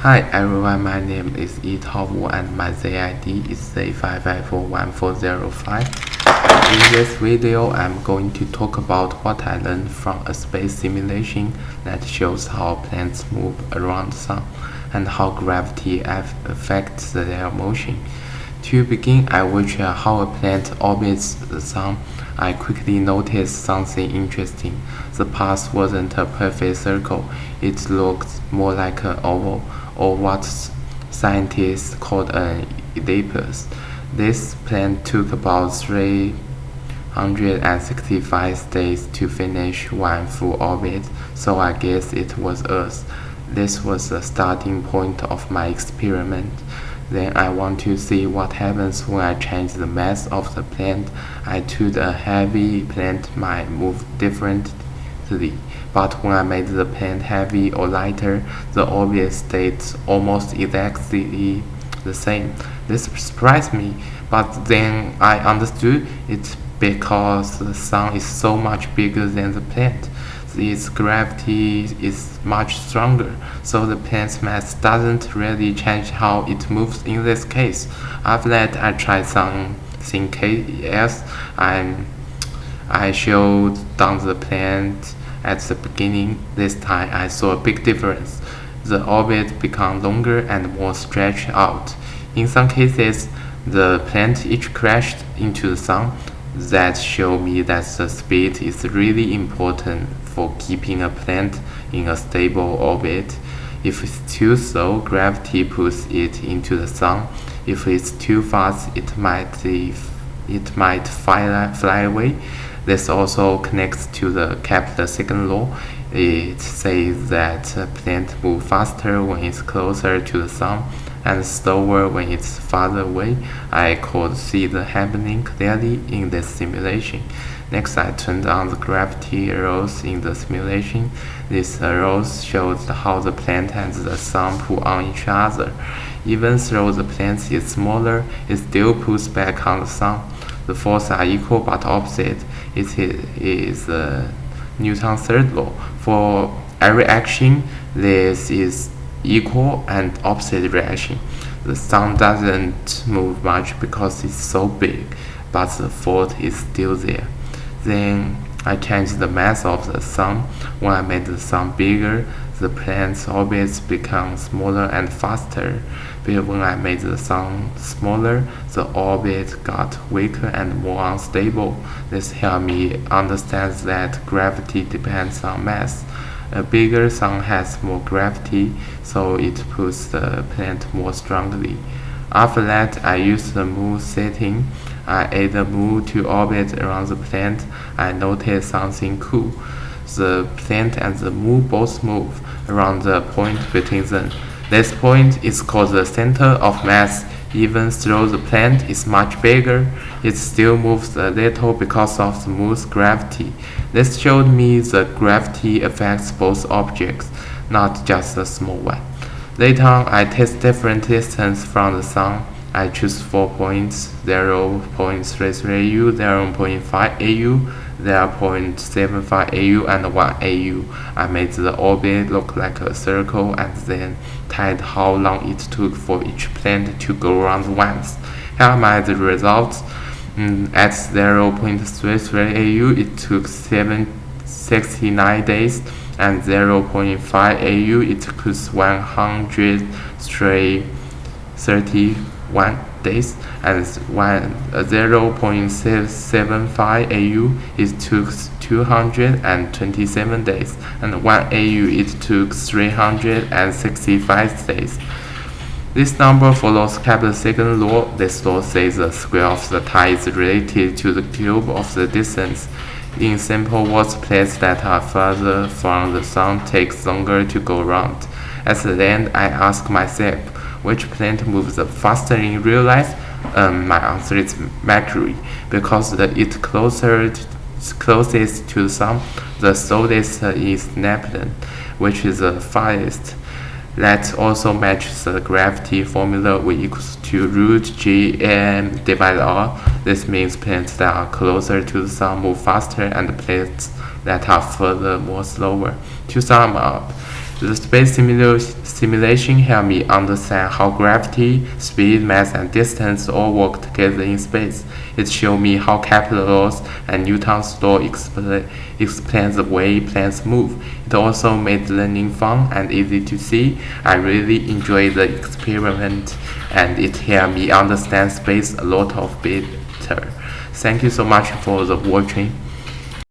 Hi everyone, my name is YITAOWU and my ZID is Z554140. In this video, I'm going to talk about what I learned from a space simulation that shows how planets move around the sun and how gravity affects their motion. To begin, I watched how a planet orbits the sun. I quickly noticed something interesting. The path wasn't a perfect circle, it looked more like an oval, or what scientists call an ellipse. This planet took about 365 days to finish one full orbit, so I guess it was Earth. This was the starting point of my experiment. Then I want to see what happens when I change the mass of the planet. I thought a heavy planet might move differently, but when I made the planet heavy or lighter, the orbit stayed almost exactly the same. This surprised me, but then I understood it because the sun is so much bigger than the planet. Its gravity is much stronger, so the planet's mass doesn't really change how it moves in this case. After that, I tried something else. I showed down the planet at the beginning. This time, I saw a big difference. The orbit became longer and more stretched out. In some cases, the planet each crashed into the sun. That showed me that the speed is really important for keeping a planet in a stable orbit. If it's too slow, gravity pulls it into the sun. If it's too fast, it might fly away. This also connects to the Kepler's second law. It says that a planet moves faster when it's closer to the sun and slower when it's farther away. I could see the happening clearly in this simulation. Next, I turned on the gravity arrows in the simulation. These arrows showed how the planet and the sun pull on each other. Even though the planet is smaller, it still pulls back on the sun. The forces are equal but opposite. It is Newton's third law. For every action, this is equal and opposite reaction. The sun doesn't move much because it's so big, but the force is still there. Then I changed the mass of the sun. When I made the sun bigger, the planet's orbits become smaller and faster. But when I made the sun smaller, the orbit got weaker and more unstable. This helped me understand that gravity depends on mass. A bigger sun has more gravity, so it pulls the planet more strongly. After that, I used the moon setting. I added the moon to orbit around the planet. I noticed something cool. The planet and the moon both move around the point between them. This point is called the center of mass. Even though the planet is much bigger, it still moves a little because of the moon's gravity. This showed me that gravity affects both objects, not just the small one. Later on, I test different distance from the sun. I choose 4 points, 0.33 AU, 0.5 AU, 0.75 AU, and 1 AU. I made the orbit look like a circle and then tied how long it took for each planet to go around once. Here are my results. At 0.33 AU, it took 69 days, and 0.5 AU, it took 131 days, and 0.75 AU, it took 227 days, and 1 AU, it took 365 days. This number follows Kepler's second law. This law says the square of the time is related to the cube of the distance. In simple words, planets that are further from the sun takes longer to go around. At the end, I ask myself, which planet moves faster in real life? My answer is Mercury, because it closest to the sun. The slowest is Neptune, which is the farthest. That also matches the gravity formula, V equals to root Gm divided R. This means planets that are closer to the sun move faster and planets that are further more slower. To sum up, The space simulation helped me understand how gravity, speed, mass, and distance all work together in space. It showed me how Kepler laws and Newton's law explain the way planets move. It also made learning fun and easy to see. I really enjoyed the experiment, and it helped me understand space a lot of better. Thank you so much for the watching.